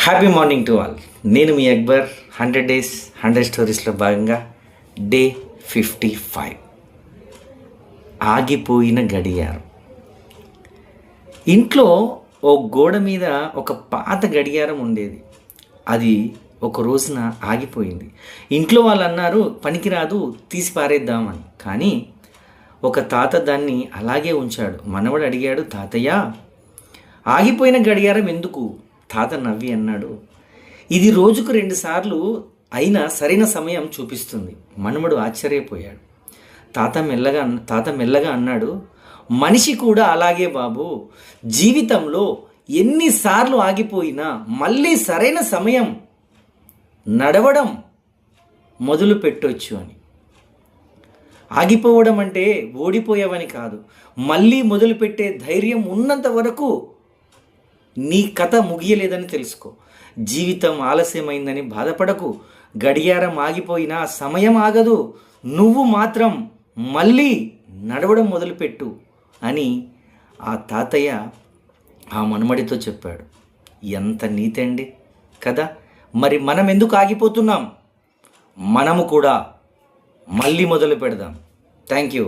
Happy morning to all. నేను మీ Akbar. 100 days 100 స్టోరీస్లో భాగంగా day 55. ఆగిపోయిన గడియారం. ఇంట్లో ఓ గోడ మీద ఒక పాత గడియారం ఉండేది. అది ఒక రోజున ఆగిపోయింది. ఇంట్లో వాళ్ళు అన్నారు పనికిరాదు, తీసి పారేద్దామని. కానీ ఒక తాత దాన్ని అలాగే ఉంచాడు. మనవడు అడిగాడు, తాతయ్య ఆగిపోయిన గడియారం ఎందుకు? తాత నవ్వి అన్నాడు, ఇది రోజుకు 2 సార్లు అయినా సరైన సమయం చూపిస్తుంది. మనవడు ఆశ్చర్యపోయాడు. తాత మెల్లగా అన్నాడు, మనిషి కూడా అలాగే బాబు. జీవితంలో ఎన్నిసార్లు ఆగిపోయినా మళ్ళీ సరైన సమయం నడవడం మొదలు పెట్టొచ్చు అని. ఆగిపోవడం అంటే ఓడిపోయావని కాదు, మళ్ళీ మొదలుపెట్టే ధైర్యం ఉన్నంత వరకు నీ కథ ముగియలేదని తెలుసుకో. జీవితం ఆలస్యమైందని బాధపడకు. గడియారం ఆగిపోయినా సమయం ఆగదు. నువ్వు మాత్రం మళ్ళీ నడవడం మొదలుపెట్టు అని ఆ తాతయ్య ఆ మనమడితో చెప్పాడు. ఎంత నీతి అండి కదా. మరి మనం ఎందుకు ఆగిపోతున్నాం? మనము కూడా మళ్ళీ మొదలు పెడదాం. Thank you.